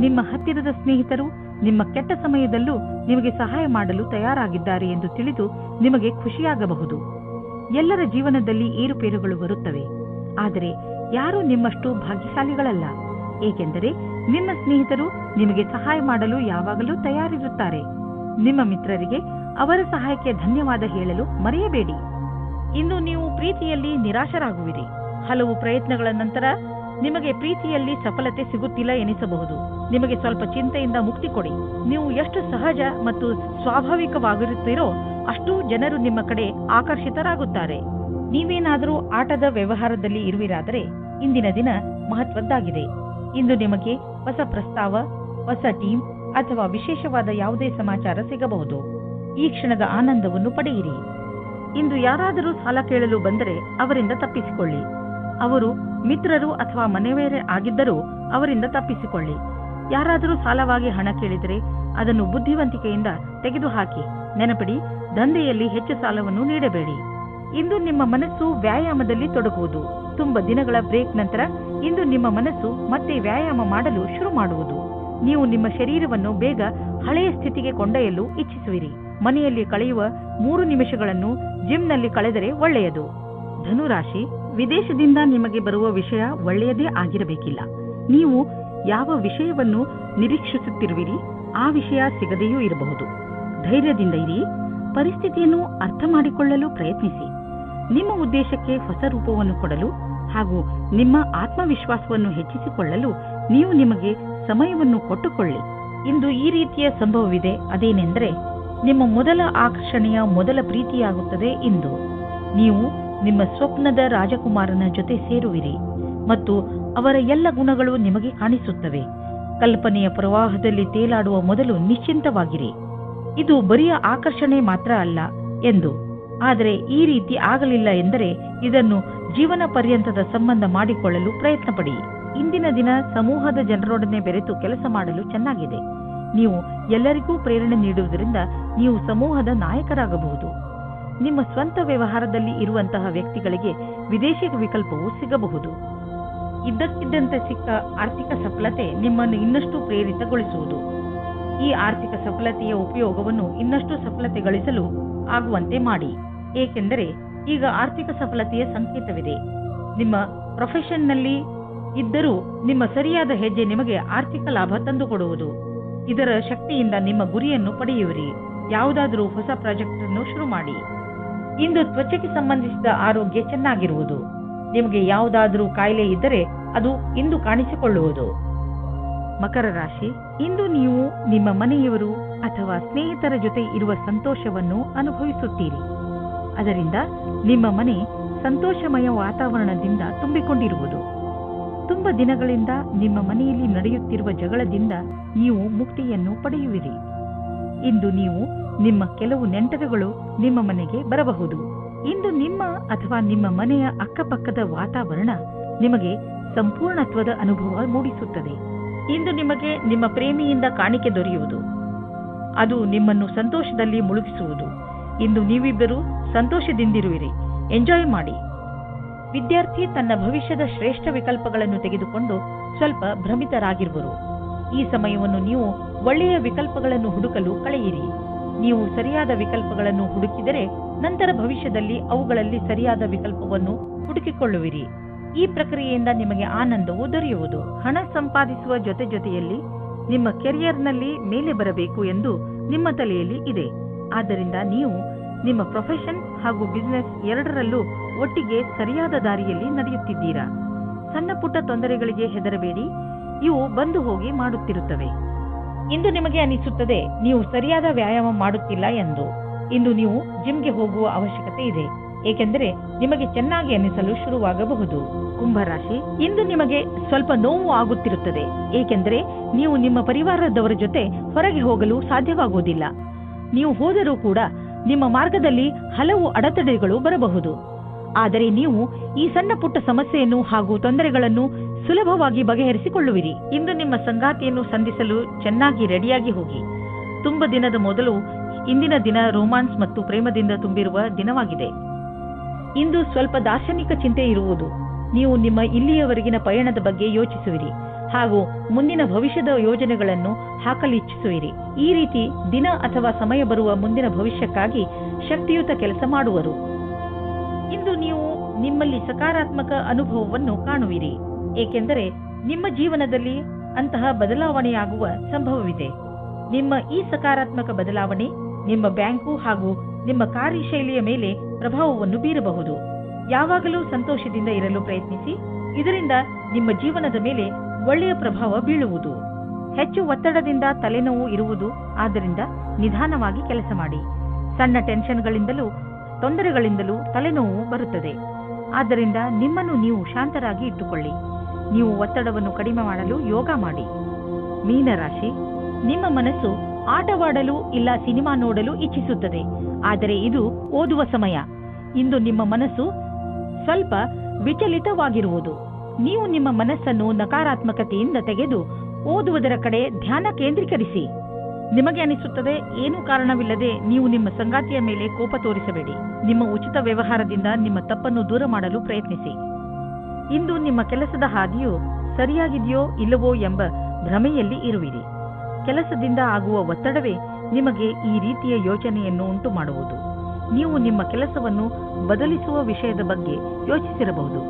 S2: ನಿಮ್ಮ ಹತ್ತಿರದ ಸ್ನೇಹಿತರು ನಿಮ್ಮ ಕೆಟ್ಟ ಸಮಯದಲ್ಲೂ ನಿಮಗೆ ಸಹಾಯ ಮಾಡಲು ತಯಾರಾಗಿದ್ದಾರೆ ಎಂದು ತಿಳಿದು ನಿಮಗೆ ಖುಷಿಯಾಗಬಹುದು. ಎಲ್ಲರ ಜೀವನದಲ್ಲಿ ಏರುಪೇರುಗಳು ಬರುತ್ತವೆ, ಆದರೆ ಯಾರೂ ನಿಮ್ಮಷ್ಟು ಭಾಗ್ಯಶಾಲಿಗಳಲ್ಲ, ಏಕೆಂದರೆ ನಿಮ್ಮ ಸ್ನೇಹಿತರು ನಿಮಗೆ ಸಹಾಯ ಮಾಡಲು ಯಾವಾಗಲೂ ತಯಾರಿರುತ್ತಾರೆ. ನಿಮ್ಮ ಮಿತ್ರರಿಗೆ ಅವರ ಸಹಾಯಕ್ಕೆ ಧನ್ಯವಾದ ಹೇಳಲು ಮರೆಯಬೇಡಿ. ಇಂದು ನೀವು ಪ್ರೀತಿಯಲ್ಲಿ ನಿರಾಶರಾಗುವಿರಿ. ಹಲವು ಪ್ರಯತ್ನಗಳ ನಂತರ ನಿಮಗೆ ಪ್ರೀತಿಯಲ್ಲಿ ಸಫಲತೆ ಸಿಗುತ್ತಿಲ್ಲ ಎನಿಸಬಹುದು. ನಿಮಗೆ ಸ್ವಲ್ಪ ಚಿಂತೆಯಿಂದ ಮುಕ್ತಿ ಕೊಡಿ. ನೀವು ಎಷ್ಟು ಸಹಜ ಮತ್ತು ಸ್ವಾಭಾವಿಕವಾಗಿರುತ್ತೀರೋ ಅಷ್ಟು ಜನರು ನಿಮ್ಮ ಕಡೆ ಆಕರ್ಷಿತರಾಗುತ್ತಾರೆ. ನೀವೇನಾದರೂ ಆಟದ ವ್ಯವಹಾರದಲ್ಲಿ ಇರುವಿರಾದರೆ ಇಂದಿನ ದಿನ ಮಹತ್ವದ್ದಾಗಿದೆ. ಇಂದು ನಿಮಗೆ ಹೊಸ ಪ್ರಸ್ತಾವ, ಹೊಸ ಟೀಮ್ ಅಥವಾ ವಿಶೇಷವಾದ ಯಾವುದೇ ಸಮಾಚಾರ ಸಿಗಬಹುದು. ಈ ಕ್ಷಣದ ಆನಂದವನ್ನು ಪಡೆಯಿರಿ. ಇಂದು ಯಾರಾದರೂ ಸಾಲ ಕೇಳಲು ಬಂದರೆ ಅವರಿಂದ ತಪ್ಪಿಸಿಕೊಳ್ಳಿ. ಅವರು ಮಿತ್ರರು ಅಥವಾ ಮನೆಯವರೇ ಆಗಿದ್ದರೂ ಅವರಿಂದ ತಪ್ಪಿಸಿಕೊಳ್ಳಿ. ಯಾರಾದರೂ ಸಾಲವಾಗಿ ಹಣ ಕೇಳಿದರೆ ಅದನ್ನು ಬುದ್ಧಿವಂತಿಕೆಯಿಂದ ತೆಗೆದುಹಾಕಿ. ನೆನಪಿಡಿ, ದಂಧೆಯಲ್ಲಿ ಹೆಚ್ಚು ಸಾಲವನ್ನು ನೀಡಬೇಡಿ. ಇಂದು ನಿಮ್ಮ ಮನಸ್ಸು ವ್ಯಾಯಾಮದಲ್ಲಿ ತೊಡಗುವುದು. ತುಂಬಾ ದಿನಗಳ ಬ್ರೇಕ್ ನಂತರ ಇಂದು ನಿಮ್ಮ ಮನಸ್ಸು ಮತ್ತೆ ವ್ಯಾಯಾಮ ಮಾಡಲು ಶುರು ಮಾಡುವುದು. ನೀವು ನಿಮ್ಮ ಶರೀರವನ್ನು ಬೇಗ ಹಳೆಯ ಸ್ಥಿತಿಗೆ ಕೊಂಡೊಯ್ಯಲು ಇಚ್ಛಿಸುವಿರಿ. ಮನೆಯಲ್ಲಿ ಕಳೆಯುವ 3 ನಿಮಿಷಗಳನ್ನು ಜಿಮ್ನಲ್ಲಿ ಕಳೆದರೆ ಒಳ್ಳೆಯದು. ಧನುರಾಶಿ, ವಿದೇಶದಿಂದ ನಿಮಗೆ ಬರುವ ವಿಷಯ ಒಳ್ಳೆಯದೇ ಆಗಿರಬೇಕಿಲ್ಲ. ನೀವು ಯಾವ ವಿಷಯವನ್ನು ನಿರೀಕ್ಷಿಸುತ್ತಿರುವಿರಿ ಆ ವಿಷಯ ಸಿಗದೆಯೂ ಇರಬಹುದು. ಧೈರ್ಯದಿಂದ ಇರಿ. ಪರಿಸ್ಥಿತಿಯನ್ನು ಅರ್ಥ ಮಾಡಿಕೊಳ್ಳಲು ಪ್ರಯತ್ನಿಸಿ. ನಿಮ್ಮ ಉದ್ದೇಶಕ್ಕೆ ಹೊಸ ರೂಪವನ್ನು ಕೊಡಲು ಹಾಗೂ ನಿಮ್ಮ ಆತ್ಮವಿಶ್ವಾಸವನ್ನು ಹೆಚ್ಚಿಸಿಕೊಳ್ಳಲು ನೀವು ನಿಮಗೆ ಸಮಯವನ್ನು ಕೊಟ್ಟುಕೊಳ್ಳಿ. ಇಂದು ಈ ರೀತಿಯ ಸಂಭವವಿದೆ. ಅದೇನೆಂದರೆ ನಿಮ್ಮ ಮೊದಲ ಆಕರ್ಷಣೆಯ ಮೊದಲ ಪ್ರೀತಿಯಾಗುತ್ತದೆ. ಇಂದು ನೀವು ನಿಮ್ಮ ಸ್ವಪ್ನದ ರಾಜಕುಮಾರನ ಜೊತೆ ಸೇರುವಿರಿ ಮತ್ತು ಅವರ ಎಲ್ಲ ಗುಣಗಳು ನಿಮಗೆ ಕಾಣಿಸುತ್ತವೆ. ಕಲ್ಪನೆಯ ಪ್ರವಾಹದಲ್ಲಿ ತೇಲಾಡುವ ಮೊದಲು ನಿಶ್ಚಿಂತವಾಗಿರಿ. ಇದು ಬರಿಯ ಆಕರ್ಷಣೆ ಮಾತ್ರ ಅಲ್ಲ ಎಂದು. ಆದರೆ ಈ ರೀತಿ ಆಗಲಿಲ್ಲ ಎಂದರೆ ಇದನ್ನು ಜೀವನ ಪರ್ಯಂತದ ಸಂಬಂಧ ಮಾಡಿಕೊಳ್ಳಲು ಪ್ರಯತ್ನ ಪಡಿ. ಇಂದಿನ ದಿನ ಸಮೂಹದ ಜನರೊಡನೆ ಬೆರೆತು ಕೆಲಸ ಮಾಡಲು ಚೆನ್ನಾಗಿದೆ. ನೀವು ಎಲ್ಲರಿಗೂ ಪ್ರೇರಣೆ ನೀಡುವುದರಿಂದ ನೀವು ಸಮೂಹದ ನಾಯಕರಾಗಬಹುದು. ನಿಮ್ಮ ಸ್ವಂತ ವ್ಯವಹಾರದಲ್ಲಿ ಇರುವಂತಹ ವ್ಯಕ್ತಿಗಳಿಗೆ ವಿದೇಶಿ ವಿಕಲ್ಪವು ಸಿಗಬಹುದು. ಇದ್ದಕ್ಕಿದ್ದಂತೆ ಸಿಕ್ಕ ಆರ್ಥಿಕ ಸಫಲತೆ ನಿಮ್ಮನ್ನು ಇನ್ನಷ್ಟು ಪ್ರೇರಿತಗೊಳಿಸುವುದು. ಈ ಆರ್ಥಿಕ ಸಫಲತೆಯ ಉಪಯೋಗವನ್ನು ಇನ್ನಷ್ಟು ಸಫಲತೆ ಗಳಿಸಲು ಆಗುವಂತೆ ಮಾಡಿ. ಏಕೆಂದರೆ ಈಗ ಆರ್ಥಿಕ ಸಫಲತೆಯ ಸಂಕೇತವಿದೆ. ನಿಮ್ಮ ಪ್ರೊಫೆಷನ್ನಲ್ಲಿ ಇದ್ದರೂ ನಿಮ್ಮ ಸರಿಯಾದ ಹೆಜ್ಜೆ ನಿಮಗೆ ಆರ್ಥಿಕ ಲಾಭ ತಂದುಕೊಡುವುದು. ಇದರ ಶಕ್ತಿಯಿಂದ ನಿಮ್ಮ ಗುರಿಯನ್ನು ಪಡೆಯುವಿರಿ. ಯಾವುದಾದರೂ ಹೊಸ ಪ್ರಾಜೆಕ್ಟ್ ಅನ್ನು ಶುರು ಮಾಡಿ. ಇಂದು ತ್ವಚೆಗೆ ಸಂಬಂಧಿಸಿದ ಆರೋಗ್ಯ ಚೆನ್ನಾಗಿರುವುದು. ನಿಮಗೆ ಯಾವುದಾದರೂ ಕಾಯಿಲೆ ಇದ್ದರೆ ಅದು ಇಂದು ಕಾಣಿಸಿಕೊಳ್ಳುವುದು. ಮಕರ ರಾಶಿ, ಇಂದು ನೀವು ನಿಮ್ಮ ಮನೆಯವರು ಅಥವಾ ಸ್ನೇಹಿತರ ಜೊತೆ ಇರುವ ಸಂತೋಷವನ್ನು ಅನುಭವಿಸುತ್ತೀರಿ. ಅದರಿಂದ ನಿಮ್ಮ ಮನೆ ಸಂತೋಷಮಯ ವಾತಾವರಣದಿಂದ ತುಂಬಿಕೊಂಡಿರುವುದು. ತುಂಬ ದಿನಗಳಿಂದ ನಿಮ್ಮ ಮನೆಯಲ್ಲಿ ನಡೆಯುತ್ತಿರುವ ಜಗಳದಿಂದ ನೀವು ಮುಕ್ತಿಯನ್ನು ಪಡೆಯುವಿರಿ. ಇಂದು ನೀವು ನಿಮ್ಮ ಕೆಲವು ನೆಂಟರುಗಳು ನಿಮ್ಮ ಮನೆಗೆ ಬರಬಹುದು. ಇಂದು ನಿಮ್ಮ ಅಥವಾ ನಿಮ್ಮ ಮನೆಯ ಅಕ್ಕಪಕ್ಕದ ವಾತಾವರಣ ನಿಮಗೆ ಸಂಪೂರ್ಣತ್ವದ ಅನುಭವ ಮೂಡಿಸುತ್ತದೆ. ಇಂದು ನಿಮಗೆ ನಿಮ್ಮ ಪ್ರೇಮಿಯಿಂದ ಕಾಣಿಕೆ ದೊರೆಯುವುದು. ಅದು ನಿಮ್ಮನ್ನು ಸಂತೋಷದಲ್ಲಿ ಮುಳುಗಿಸುವುದು. ಇಂದು ನೀವಿಬ್ಬರು ಸಂತೋಷದಿಂದಿರುವಿರಿ. ಎಂಜಾಯ್ ಮಾಡಿ. ವಿದ್ಯಾರ್ಥಿ ತನ್ನ ಭವಿಷ್ಯದ ಶ್ರೇಷ್ಠ ವಿಕಲ್ಪಗಳನ್ನು ತೆಗೆದುಕೊಂಡು ಸ್ವಲ್ಪ ಭ್ರಮಿತರಾಗಿರುವರು. ಈ ಸಮಯವನ್ನು ನೀವು ಒಳ್ಳೆಯ ವಿಕಲ್ಪಗಳನ್ನು ಹುಡುಕಲು ಕಳೆಯಿರಿ. ನೀವು ಸರಿಯಾದ ವಿಕಲ್ಪಗಳನ್ನು ಹುಡುಕಿದರೆ ನಂತರ ಭವಿಷ್ಯದಲ್ಲಿ ಅವುಗಳಲ್ಲಿ ಸರಿಯಾದ ವಿಕಲ್ಪವನ್ನು ಹುಡುಕಿಕೊಳ್ಳುವಿರಿ. ಈ ಪ್ರಕ್ರಿಯೆಯಿಂದ ನಿಮಗೆ ಆನಂದವು ದೊರೆಯುವುದು. ಹಣ ಸಂಪಾದಿಸುವ ಜೊತೆಯಲ್ಲಿ ನಿಮ್ಮ ಕೆರಿಯರ್ನಲ್ಲಿ ಮೇಲೆ ಬರಬೇಕು ಎಂದು ನಿಮ್ಮ ತಲೆಯಲ್ಲಿ ಇದೆ. ಆದ್ದರಿಂದ ನೀವು ನಿಮ್ಮ ಪ್ರೊಫೆಷನ್ ಹಾಗೂ ಬಿಸಿನೆಸ್ ಎರಡರಲ್ಲೂ ಒಟ್ಟಿಗೆ ಸರಿಯಾದ ದಾರಿಯಲ್ಲಿ ನಡೆಯುತ್ತಿದ್ದೀರಾ. ಸಣ್ಣ ಪುಟ್ಟ ತೊಂದರೆಗಳಿಗೆ ಹೆದರಬೇಡಿ, ಇವು ಬಂದು ಹೋಗಿ ಮಾಡುತ್ತಿರುತ್ತವೆ. ಇಂದು ನಿಮಗೆ ಅನಿಸುತ್ತದೆ ನೀವು ಸರಿಯಾದ ವ್ಯಾಯಾಮ ಮಾಡುತ್ತಿಲ್ಲ ಎಂದು. ಇಂದು ನೀವು ಜಿಮ್ಗೆ ಹೋಗುವ ಅವಶ್ಯಕತೆ ಇದೆ, ಏಕೆಂದರೆ ನಿಮಗೆ ಚೆನ್ನಾಗಿ ಅನಿಸಲು ಶುರುವಾಗಬಹುದು. ಕುಂಭರಾಶಿ, ಇಂದು ನಿಮಗೆ ಸ್ವಲ್ಪ ನೋವು ಆಗುತ್ತಿರುತ್ತದೆ, ಏಕೆಂದರೆ ನೀವು ನಿಮ್ಮ ಪರಿವಾರದವರ ಜೊತೆ ಹೊರಗೆ ಹೋಗಲು ಸಾಧ್ಯವಾಗುವುದಿಲ್ಲ. ನೀವು ಹೋದರೂ ಕೂಡ ನಿಮ್ಮ ಮಾರ್ಗದಲ್ಲಿ ಹಲವು ಅಡೆತಡೆಗಳು ಬರಬಹುದು. ಆದರೆ ನೀವು ಈ ಸಣ್ಣ ಪುಟ್ಟ ಸಮಸ್ಯೆಯನ್ನು ಹಾಗೂ ತೊಂದರೆಗಳನ್ನು ಸುಲಭವಾಗಿ ಬಗೆಹರಿಸಿಕೊಳ್ಳುವಿರಿ. ಇಂದು ನಿಮ್ಮ ಸಂಗಾತಿಯನ್ನು ಸಂಧಿಸಲು ಚೆನ್ನಾಗಿ ರೆಡಿಯಾಗಿ ಹೋಗಿ. ತುಂಬ ದಿನದ ಮೊದಲು ಇಂದಿನ ದಿನ ರೋಮಾನ್ಸ್ ಮತ್ತು ಪ್ರೇಮದಿಂದ ತುಂಬಿರುವ ದಿನವಾಗಿದೆ. ಇಂದು ಸ್ವಲ್ಪ ದಾರ್ಶನಿಕ ಚಿಂತೆ ಇರುವುದು. ನೀವು ನಿಮ್ಮ ಇಲ್ಲಿಯವರೆಗಿನ ಪಯಣದ ಬಗ್ಗೆ ಯೋಚಿಸುವಿರಿ ಹಾಗೂ ಮುಂದಿನ ಭವಿಷ್ಯದ ಯೋಜನೆಗಳನ್ನು ಹಾಕಲಿಚ್ಛಿಸುವಿರಿ. ಈ ರೀತಿ ದಿನ ಅಥವಾ ಸಮಯ ಬರುವ ಮುಂದಿನ ಭವಿಷ್ಯಕ್ಕಾಗಿ ಶಕ್ತಿಯುತ ಕೆಲಸ ಮಾಡುವರು. ಇಂದು ನೀವು ನಿಮ್ಮಲ್ಲಿ ಸಕಾರಾತ್ಮಕ ಅನುಭವವನ್ನು ಕಾಣುವಿರಿ, ಏಕೆಂದರೆ ನಿಮ್ಮ ಜೀವನದಲ್ಲಿ ಅಂತಹ ಬದಲಾವಣೆಯಾಗುವ ಸಂಭವವಿದೆ. ನಿಮ್ಮ ಈ ಸಕಾರಾತ್ಮಕ ಬದಲಾವಣೆ ನಿಮ್ಮ ಬ್ಯಾಂಕು ಹಾಗೂ ನಿಮ್ಮ ಕಾರ್ಯಶೈಲಿಯ ಮೇಲೆ ಪ್ರಭಾವವನ್ನು ಬೀರಬಹುದು. ಯಾವಾಗಲೂ ಸಂತೋಷದಿಂದ ಇರಲು ಪ್ರಯತ್ನಿಸಿ. ಇದರಿಂದ ನಿಮ್ಮ ಜೀವನದ ಮೇಲೆ ಒಳ್ಳೆಯ ಪ್ರಭಾವ ಬೀಳುವುದು. ಹೆಚ್ಚು ಒತ್ತಡದಿಂದ ತಲೆನೋವು ಇರುವುದು, ಆದ್ದರಿಂದ ನಿಧಾನವಾಗಿ ಕೆಲಸ ಮಾಡಿ. ಸಣ್ಣ ಟೆನ್ಷನ್ಗಳಿಂದಲೂ ತೊಂದರೆಗಳಿಂದಲೂ ತಲೆನೋವು ಬರುತ್ತದೆ. ಆದ್ದರಿಂದ ನಿಮ್ಮನ್ನು ನೀವು ಶಾಂತರಾಗಿ ಇಟ್ಟುಕೊಳ್ಳಿ. ನೀವು ಒತ್ತಡವನ್ನು ಕಡಿಮೆ ಮಾಡಲು ಯೋಗ ಮಾಡಿ. ಮೀನರಾಶಿ, ನಿಮ್ಮ ಮನಸ್ಸು ಆಟವಾಡಲು ಇಲ್ಲ ಸಿನಿಮಾ ನೋಡಲು ಇಚ್ಛಿಸುತ್ತದೆ, ಆದರೆ ಇದು ಓದುವ ಸಮಯ. ಇಂದು ನಿಮ್ಮ ಮನಸ್ಸು ಸ್ವಲ್ಪ ವಿಚಲಿತವಾಗಿರುವುದು. ನೀವು ನಿಮ್ಮ ಮನಸ್ಸನ್ನು ನಕಾರಾತ್ಮಕತೆಯಿಂದ ತೆಗೆದು ಓದುವುದರ ಕಡೆ ಧ್ಯಾನ ಕೇಂದ್ರೀಕರಿಸಿ. ನಿಮಗೆ ಅನಿಸುತ್ತದೆ ಏನೂ ಕಾರಣವಿಲ್ಲದೆ ನೀವು ನಿಮ್ಮ ಸಂಗಾತಿಯ ಮೇಲೆ ಕೋಪ ತೋರಿಸಬೇಡಿ. ನಿಮ್ಮ ಉಚಿತ ವ್ಯವಹಾರದಿಂದ ನಿಮ್ಮ ತಪ್ಪನ್ನು ದೂರ ಮಾಡಲು ಪ್ರಯತ್ನಿಸಿ. ಇಂದು ನಿಮ್ಮ ಕೆಲಸದ ಹಾದಿಯು ಸರಿಯಾಗಿದೆಯೋ ಇಲ್ಲವೋ ಎಂಬ ಭ್ರಮೆಯಲ್ಲಿ ಇರುವಿರಿ. ಕೆಲಸದಿಂದ ಆಗುವ ಒತ್ತಡವೇ ನಿಮಗೆ ಈ ರೀತಿಯ ಯೋಚನೆಯನ್ನು ಉಂಟು ಮಾಡುವುದು. ನೀವು ನಿಮ್ಮ ಕೆಲಸವನ್ನು ಬದಲಿಸುವ ವಿಷಯದ ಬಗ್ಗೆ ಯೋಚಿಸಿರಬಹುದು.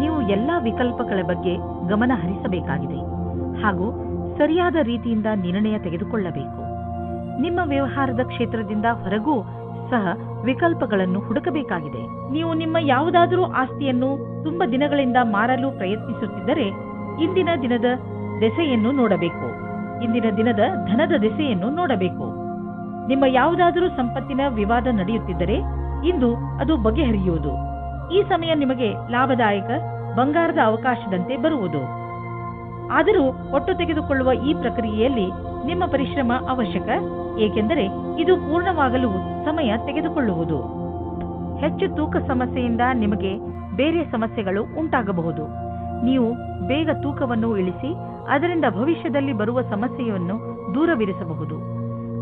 S2: ನೀವು ಎಲ್ಲಾ ವಿಕಲ್ಪಗಳ ಬಗ್ಗೆ ಗಮನ ಹರಿಸಬೇಕಾಗಿದೆ ಹಾಗೂ ಸರಿಯಾದ ರೀತಿಯಿಂದ ನಿರ್ಣಯ ತೆಗೆದುಕೊಳ್ಳಬೇಕು. ನಿಮ್ಮ ವ್ಯವಹಾರದ ಕ್ಷೇತ್ರದಿಂದ ಹೊರಗೂ ಸಹ ವಿಕಲ್ಪಗಳನ್ನು ಹುಡುಕಬೇಕಾಗಿದೆ. ನೀವು ನಿಮ್ಮ ಯಾವುದಾದರೂ ಆಸ್ತಿಯನ್ನು ತುಂಬ ದಿನಗಳಿಂದ ಮಾರಲು ಪ್ರಯತ್ನಿಸುತ್ತಿದ್ದರೆ ಇಂದಿನ ದಿನದ ದೆಸೆಯನ್ನು ನೋಡಬೇಕು. ಇಂದಿನ ದಿನದ ಧನದ ದೆಸೆಯನ್ನು ನೋಡಬೇಕು. ನಿಮ್ಮ ಯಾವುದಾದರೂ ಸಂಪತ್ತಿನ ವಿವಾದ ನಡೆಯುತ್ತಿದ್ದರೆ ಇಂದು ಅದು ಬಗೆಹರಿಯುವುದು. ಈ ಸಮಯ ನಿಮಗೆ ಲಾಭದಾಯಕ ಬಂಗಾರದ ಅವಕಾಶದಂತೆ ಬರುವುದು. ಆದರೂ ಹೊಟ್ಟು ತೆಗೆದುಕೊಳ್ಳುವ ಈ ಪ್ರಕ್ರಿಯೆಯಲ್ಲಿ ನಿಮ್ಮ ಪರಿಶ್ರಮ ಅವಶ್ಯಕ, ಏಕೆಂದರೆ ಇದು ಪೂರ್ಣವಾಗಲು ಸಮಯ ತೆಗೆದುಕೊಳ್ಳುವುದು. ಹೆಚ್ಚು ತೂಕ ಸಮಸ್ಯೆಯಿಂದ ನಿಮಗೆ ಬೇರೆ ಸಮಸ್ಯೆಗಳು ಉಂಟಾಗಬಹುದು. ನೀವು ಬೇಗ ತೂಕವನ್ನು ಇಳಿಸಿ ಅದರಿಂದ ಭವಿಷ್ಯದಲ್ಲಿ ಬರುವ ಸಮಸ್ಯೆಯನ್ನು ದೂರವಿರಿಸಬಹುದು.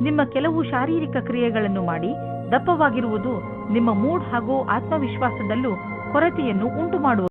S2: ನಿಮ್ಮ ಕೆಲವು ಶಾರೀರಿಕ ಕ್ರಿಯೆಗಳನ್ನು ಮಾಡಿ ದಪ್ಪವಾಗಿರುವುದು ನಿಮ್ಮ ಮೂಡ್ ಹಾಗೂ ಆತ್ಮವಿಶ್ವಾಸದಲ್ಲೂ ಕೊರತೆಯನ್ನು ಉಂಟುಮಾಡುವುದು.